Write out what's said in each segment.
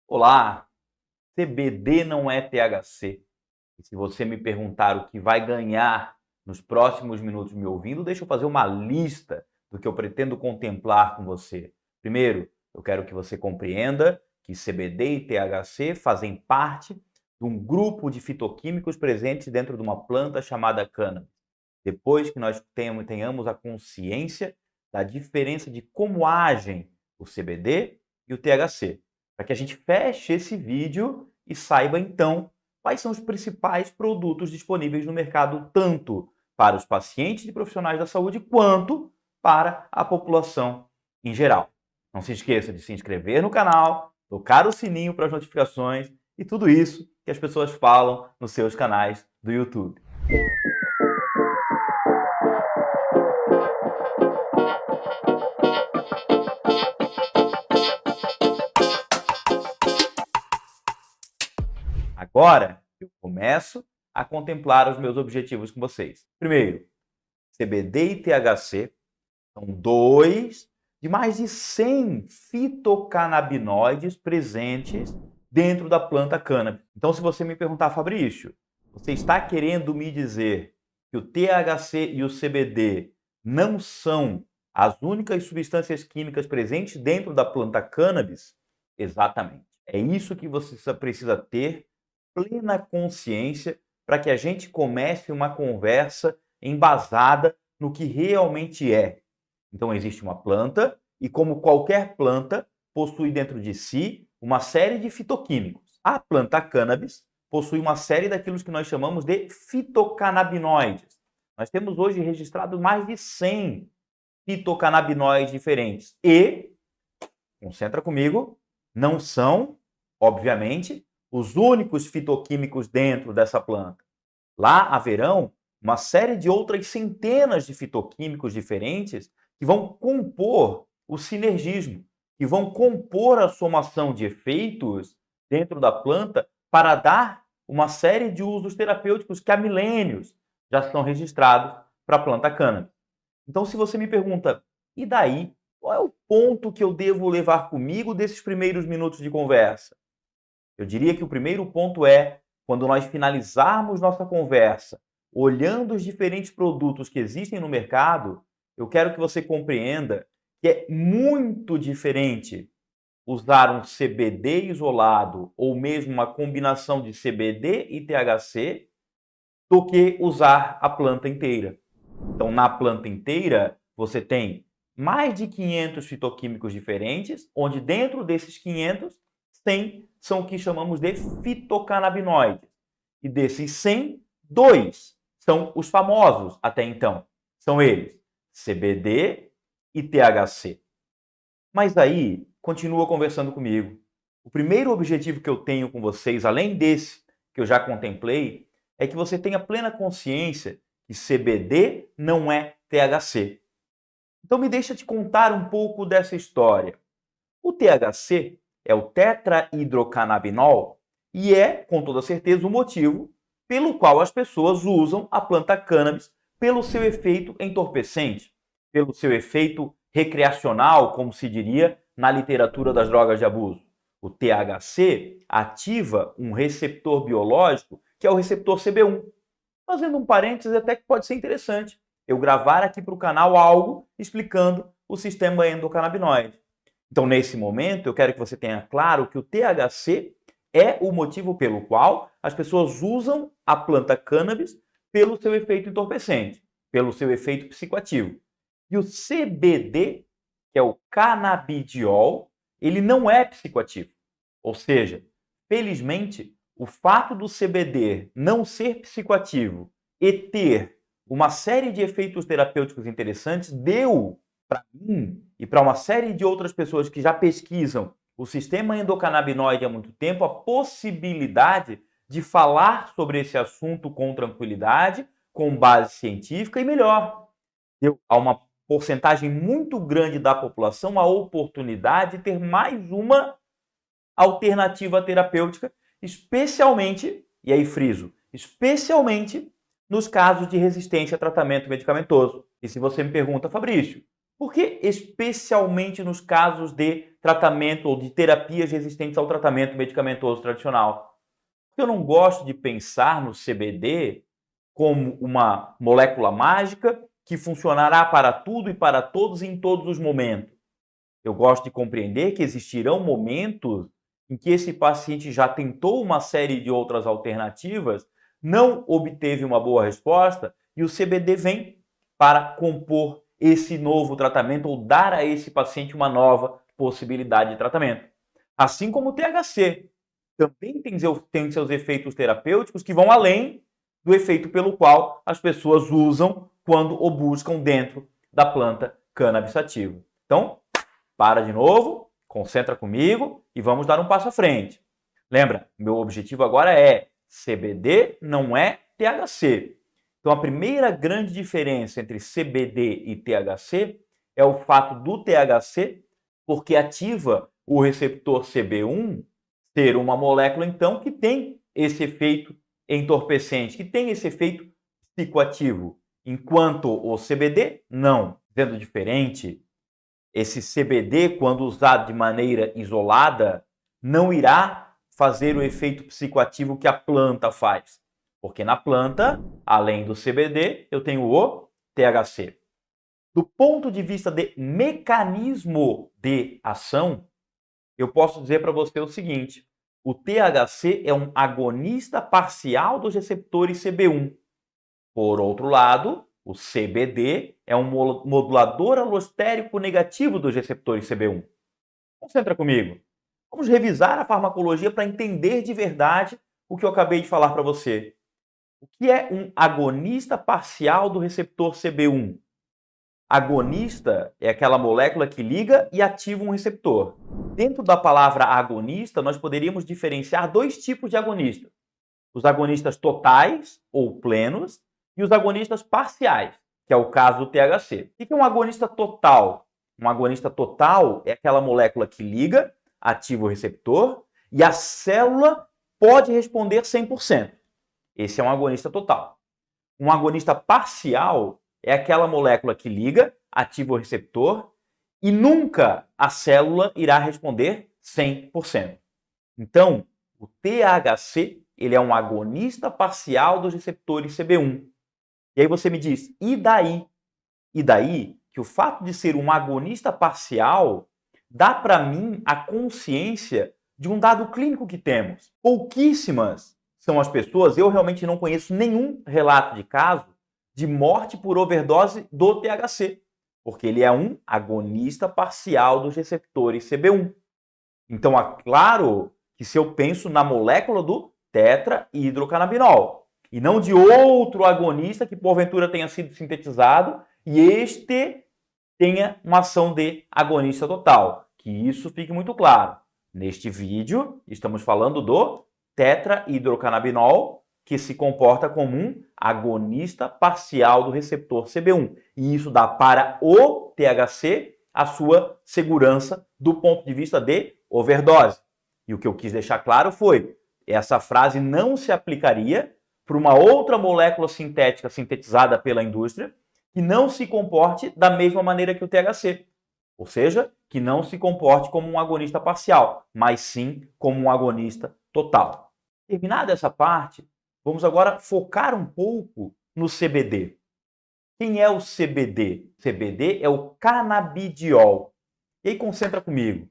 Olá, CBD não é THC. E se você me perguntar o que vai ganhar nos próximos minutos me ouvindo, deixa eu fazer uma lista do que eu pretendo contemplar com você. Primeiro, eu quero que você compreenda que CBD e THC fazem parte de um grupo de fitoquímicos presentes dentro de uma planta chamada cannabis. Depois que nós tenhamos a consciência da diferença de como agem o CBD e o THC, para que a gente feche esse vídeo e saiba então quais são os principais produtos disponíveis no mercado, tanto para os pacientes e profissionais da saúde, quanto para a população em geral. Não se esqueça de se inscrever no canal, tocar o sininho para as notificações e tudo isso que as pessoas falam nos seus canais do YouTube. Agora, eu começo a contemplar os meus objetivos com vocês. Primeiro, CBD e THC são dois de mais de 100 fitocannabinoides presentes dentro da planta cannabis. Então, se você me perguntar, Fabrício, você está querendo me dizer que o THC e o CBD não são as únicas substâncias químicas presentes dentro da planta cannabis? Exatamente. É isso que você precisa ter plena consciência para que a gente comece uma conversa embasada no que realmente é. Então, existe uma planta e, como qualquer planta, possui dentro de si uma série de fitoquímicos. A planta cannabis possui uma série daquilo que nós chamamos de fitocannabinoides. Nós temos hoje registrado mais de 100 fitocannabinoides diferentes e, concentra comigo, não são, obviamente, os únicos fitoquímicos dentro dessa planta. Lá haverão uma série de outras centenas de fitoquímicos diferentes que vão compor o sinergismo, que vão compor a somação de efeitos dentro da planta para dar uma série de usos terapêuticos que há milênios já são registrados para a planta cannabis. Então, se você me pergunta, e daí? Qual é o ponto que eu devo levar comigo desses primeiros minutos de conversa? Eu diria que o primeiro ponto é, quando nós finalizarmos nossa conversa, olhando os diferentes produtos que existem no mercado, eu quero que você compreenda que é muito diferente usar um CBD isolado ou mesmo uma combinação de CBD e THC do que usar a planta inteira. Então, na planta inteira, você tem mais de 500 fitoquímicos diferentes, onde dentro desses 500, 100 são o que chamamos de fitocannabinoides. E desses 100, 2 são os famosos até então. São eles, CBD e THC. Mas aí, continua conversando comigo. O primeiro objetivo que eu tenho com vocês, além desse que eu já contemplei, é que você tenha plena consciência que CBD não é THC. Então me deixa te contar um pouco dessa história. O THC é o tetrahidrocannabinol e é, com toda certeza, o motivo pelo qual as pessoas usam a planta cannabis pelo seu efeito entorpecente, pelo seu efeito recreacional, como se diria na literatura das drogas de abuso. O THC ativa um receptor biológico que é o receptor CB1. Fazendo um parênteses até que pode ser interessante eu gravar aqui para o canal algo explicando o sistema endocannabinoide. Então, nesse momento, eu quero que você tenha claro que o THC é o motivo pelo qual as pessoas usam a planta cannabis pelo seu efeito entorpecente, pelo seu efeito psicoativo. E o CBD, que é o canabidiol, ele não é psicoativo. Ou seja, felizmente, o fato do CBD não ser psicoativo e ter uma série de efeitos terapêuticos interessantes deu para mim e para uma série de outras pessoas que já pesquisam o sistema endocannabinoide há muito tempo a possibilidade de falar sobre esse assunto com tranquilidade, com base científica e melhor, deu a uma porcentagem muito grande da população a oportunidade de ter mais uma alternativa terapêutica, especialmente, e aí friso, especialmente nos casos de resistência a tratamento medicamentoso. E se você me pergunta, Fabrício, por que especialmente nos casos de tratamento ou de terapias resistentes ao tratamento medicamentoso tradicional. Eu não gosto de pensar no CBD como uma molécula mágica que funcionará para tudo e para todos em todos os momentos. Eu gosto de compreender que existirão momentos em que esse paciente já tentou uma série de outras alternativas, não obteve uma boa resposta e o CBD vem para compor esse novo tratamento ou dar a esse paciente uma nova possibilidade de tratamento. Assim como o THC também tem seus efeitos terapêuticos que vão além do efeito pelo qual as pessoas usam quando o buscam dentro da planta cannabis sativa. Então, para de novo, concentra comigo e vamos dar um passo à frente. Lembra, meu objetivo agora é CBD não é THC. Então, a primeira grande diferença entre CBD e THC é o fato do THC, porque ativa o receptor CB1, ser uma molécula, então, que tem esse efeito entorpecente, que tem esse efeito psicoativo, enquanto o CBD não. Sendo diferente, esse CBD, quando usado de maneira isolada, não irá fazer o efeito psicoativo que a planta faz. Porque na planta, além do CBD, eu tenho o THC. Do ponto de vista de mecanismo de ação, eu posso dizer para você o seguinte: o THC é um agonista parcial dos receptores CB1. Por outro lado, o CBD é um modulador alostérico negativo dos receptores CB1. Concentra comigo. Vamos revisar a farmacologia para entender de verdade o que eu acabei de falar para você. O que é um agonista parcial do receptor CB1? Agonista é aquela molécula que liga e ativa um receptor. Dentro da palavra agonista, nós poderíamos diferenciar dois tipos de agonistas: os agonistas totais ou plenos e os agonistas parciais, que é o caso do THC. O que é um agonista total? Um agonista total é aquela molécula que liga, ativa o receptor e a célula pode responder 100%. Esse é um agonista total. Um agonista parcial é aquela molécula que liga, ativa o receptor e nunca a célula irá responder 100%. Então, o THC ele é um agonista parcial dos receptores CB1. E aí você me diz, e daí? E daí que o fato de ser um agonista parcial dá para mim a consciência de um dado clínico que temos. Pouquíssimas são as pessoas, eu realmente não conheço nenhum relato de caso de morte por overdose do THC, porque ele é um agonista parcial dos receptores CB1. Então, é claro que se eu penso na molécula do tetrahidrocannabinol e não de outro agonista que porventura tenha sido sintetizado e este tenha uma ação de agonista total. Que isso fique muito claro. Neste vídeo, estamos falando do tetrahidrocannabinol, que se comporta como um agonista parcial do receptor CB1. E isso dá para o THC a sua segurança do ponto de vista de overdose. E o que eu quis deixar claro foi, essa frase não se aplicaria para uma outra molécula sintética sintetizada pela indústria que não se comporte da mesma maneira que o THC. Ou seja, que não se comporte como um agonista parcial, mas sim como um agonista total. Terminada essa parte, vamos agora focar um pouco no CBD. Quem é o CBD? CBD é o canabidiol. E aí concentra comigo.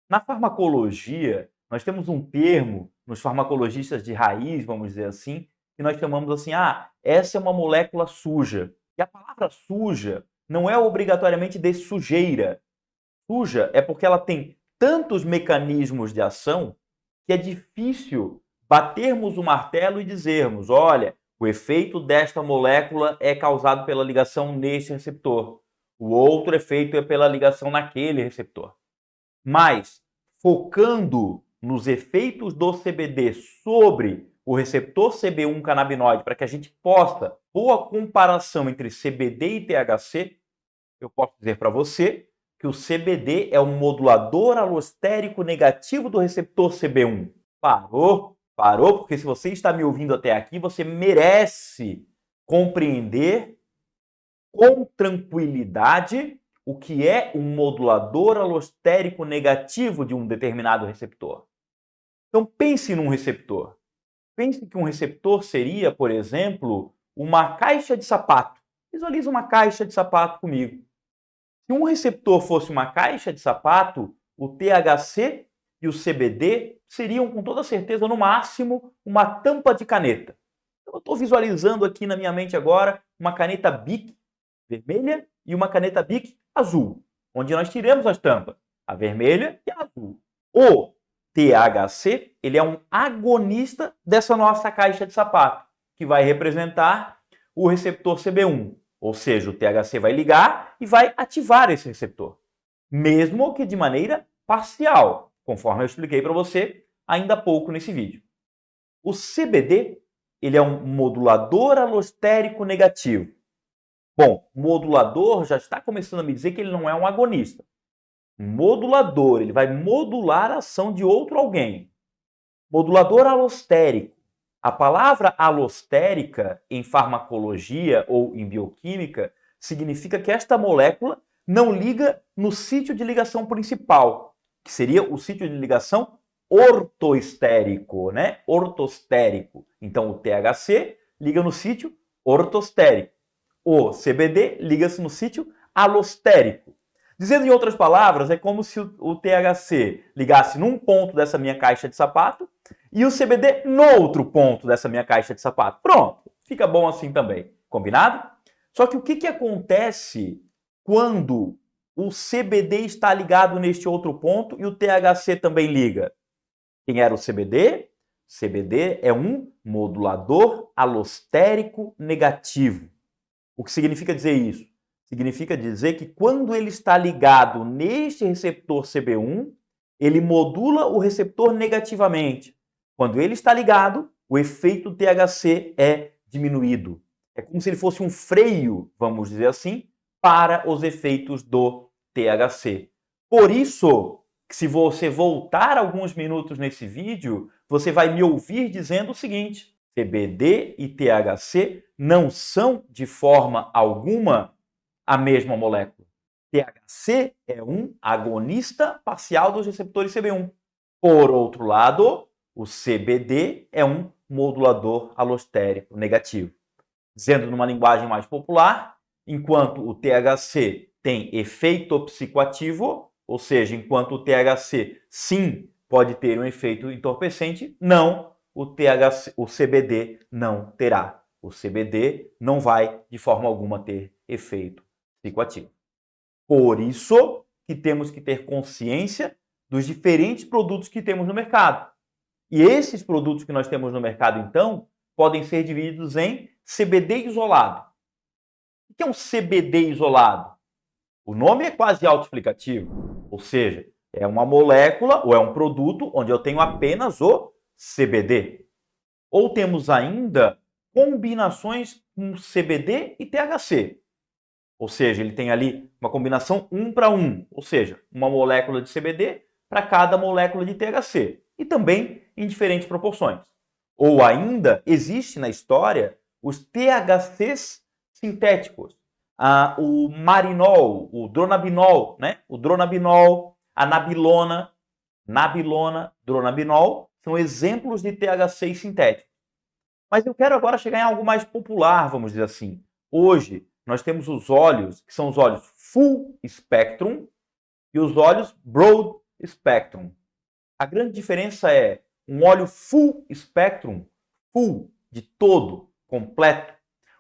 Na farmacologia, nós temos um termo, nos farmacologistas de raiz, vamos dizer assim, que nós chamamos assim, essa é uma molécula suja. E a palavra suja não é obrigatoriamente de sujeira. Suja é porque ela tem tantos mecanismos de ação que é difícil batermos o martelo e dizermos, olha, o efeito desta molécula é causado pela ligação neste receptor. O outro efeito é pela ligação naquele receptor. Mas, focando nos efeitos do CBD sobre o receptor CB1 canabinoide, para que a gente possa, boa comparação entre CBD e THC, eu posso dizer para você que o CBD é um modulador alostérico negativo do receptor CB1. Parou, porque se você está me ouvindo até aqui, você merece compreender com tranquilidade o que é um modulador alostérico negativo de um determinado receptor. Então pense num receptor. Pense que um receptor seria, por exemplo, uma caixa de sapato. Visualize uma caixa de sapato comigo. Se um receptor fosse uma caixa de sapato, o THC e o CBD seriam, com toda certeza, no máximo, uma tampa de caneta. Eu estou visualizando aqui na minha mente agora uma caneta Bic vermelha e uma caneta Bic azul, onde nós tiramos as tampas, a vermelha e a azul. O THC, ele é um agonista dessa nossa caixa de sapato, que vai representar o receptor CB1. Ou seja, o THC vai ligar e vai ativar esse receptor, mesmo que de maneira parcial, conforme eu expliquei para você ainda há pouco nesse vídeo. O CBD, ele é um modulador alostérico negativo. Bom, modulador já está começando a me dizer que ele não é um agonista. Modulador, ele vai modular a ação de outro alguém. Modulador alostérico. A palavra alostérica em farmacologia ou em bioquímica significa que esta molécula não liga no sítio de ligação principal, que seria o sítio de ligação ortoestérico, né? Ortostérico. Então o THC liga no sítio ortostérico. O CBD liga-se no sítio alostérico. Dizendo em outras palavras, é como se o THC ligasse num ponto dessa minha caixa de sapato e o CBD no outro ponto dessa minha caixa de sapato. Pronto, fica bom assim também. Combinado? Só que o que acontece quando o CBD está ligado neste outro ponto e o THC também liga? Quem era o CBD? CBD é um modulador alostérico negativo. O que significa dizer isso? Significa dizer que quando ele está ligado neste receptor CB1, ele modula o receptor negativamente. Quando ele está ligado, o efeito THC é diminuído. É como se ele fosse um freio, vamos dizer assim, para os efeitos do THC. Por isso, se você voltar alguns minutos nesse vídeo, você vai me ouvir dizendo o seguinte: CBD e THC não são, de forma alguma, a mesma molécula. THC é um agonista parcial dos receptores CB1. Por outro lado, o CBD é um modulador alostérico negativo. Dizendo numa linguagem mais popular, enquanto o THC tem efeito psicoativo, ou seja, enquanto o THC sim pode ter um efeito entorpecente, não, o CBD não terá. O CBD não vai, de forma alguma, ter efeito psicoativo. Por isso que temos que ter consciência dos diferentes produtos que temos no mercado. E esses produtos que nós temos no mercado, então, podem ser divididos em CBD isolado. O que é um CBD isolado? O nome é quase autoexplicativo, ou seja, é uma molécula ou é um produto onde eu tenho apenas o CBD. Ou temos ainda combinações com CBD e THC. Ou seja, ele tem ali uma combinação 1 para 1, ou seja, uma molécula de CBD para cada molécula de THC. E também em diferentes proporções. Ou ainda, existe na história os THCs sintéticos. O marinol, o dronabinol, né? O dronabinol, a nabilona, dronabinol, são exemplos de THC sintéticos. Mas eu quero agora chegar em algo mais popular, vamos dizer assim. Hoje, nós temos os óleos, que são os óleos full spectrum e os óleos broad spectrum. A grande diferença é um óleo full spectrum, full, de todo, completo.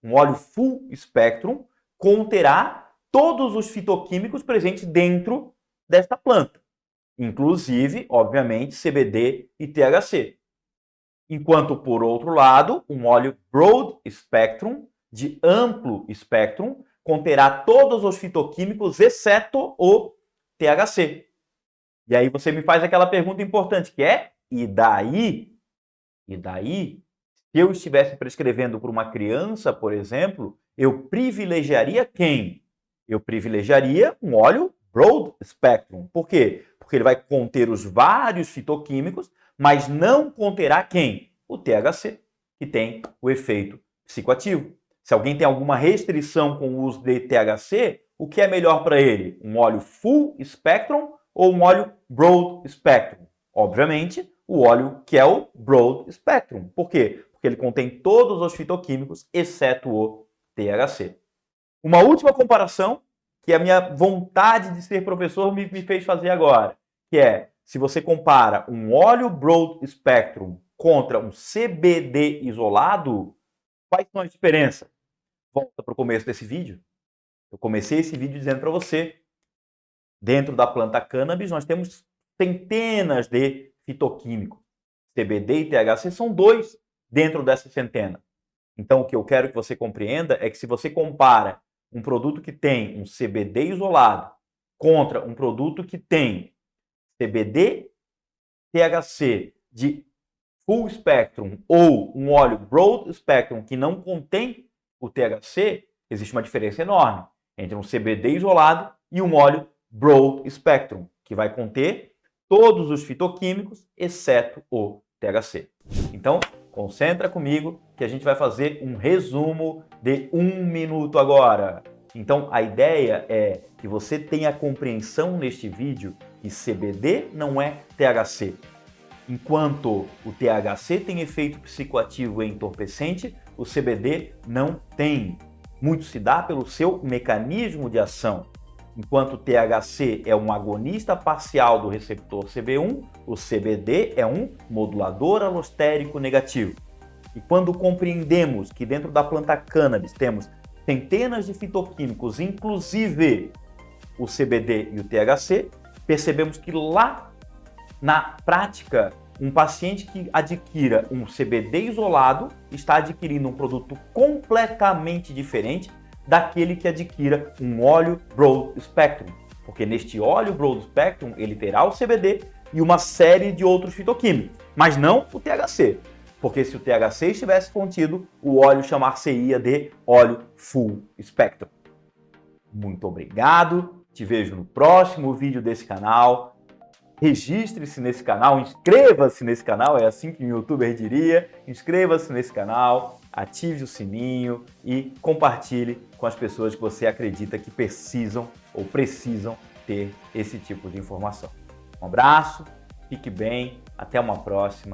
Um óleo full spectrum conterá todos os fitoquímicos presentes dentro desta planta, inclusive, obviamente, CBD e THC. Enquanto, por outro lado, um óleo broad spectrum, de amplo espectro, conterá todos os fitoquímicos, exceto o THC. E aí você me faz aquela pergunta importante, que é, e daí? E daí? Se eu estivesse prescrevendo para uma criança, por exemplo, eu privilegiaria quem? Eu privilegiaria um óleo broad spectrum. Por quê? Porque ele vai conter os vários fitoquímicos, mas não conterá quem? O THC, que tem o efeito psicoativo. Se alguém tem alguma restrição com o uso de THC, o que é melhor para ele? Um óleo full spectrum ou um óleo broad spectrum? Obviamente, o óleo que é o broad spectrum. Por quê? Porque ele contém todos os fitoquímicos, exceto o THC. Uma última comparação, que a minha vontade de ser professor me fez fazer agora, que é, se você compara um óleo broad spectrum contra um CBD isolado, quais são as diferenças? Volta para o começo desse vídeo. Eu comecei esse vídeo dizendo para você, dentro da planta cannabis, nós temos centenas de fitoquímicos. CBD e THC são 2 dentro dessa centena. Então, o que eu quero que você compreenda é que se você compara um produto que tem um CBD isolado contra um produto que tem CBD, THC de full spectrum ou um óleo broad spectrum que não contém o THC, existe uma diferença enorme entre um CBD isolado e um óleo broad spectrum, que vai conter todos os fitoquímicos, exceto o THC. Então, concentra comigo que a gente vai fazer um resumo de 1 minuto agora. Então, a ideia é que você tenha compreensão neste vídeo que CBD não é THC. Enquanto o THC tem efeito psicoativo e entorpecente, o CBD não tem. Muito se dá pelo seu mecanismo de ação. Enquanto o THC é um agonista parcial do receptor CB1, o CBD é um modulador alostérico negativo. E quando compreendemos que dentro da planta cannabis temos centenas de fitoquímicos, inclusive o CBD e o THC, percebemos que lá na prática, um paciente que adquira um CBD isolado está adquirindo um produto completamente diferente daquele que adquira um óleo broad spectrum. Porque neste óleo broad spectrum ele terá o CBD e uma série de outros fitoquímicos, mas não o THC. Porque se o THC estivesse contido, o óleo chamar-se-ia de óleo full spectrum. Muito obrigado, te vejo no próximo vídeo desse canal. Registre-se nesse canal, inscreva-se nesse canal, é assim que o youtuber diria. Inscreva-se nesse canal, ative o sininho e compartilhe com as pessoas que você acredita que precisam ter esse tipo de informação. Um abraço, fique bem, até uma próxima.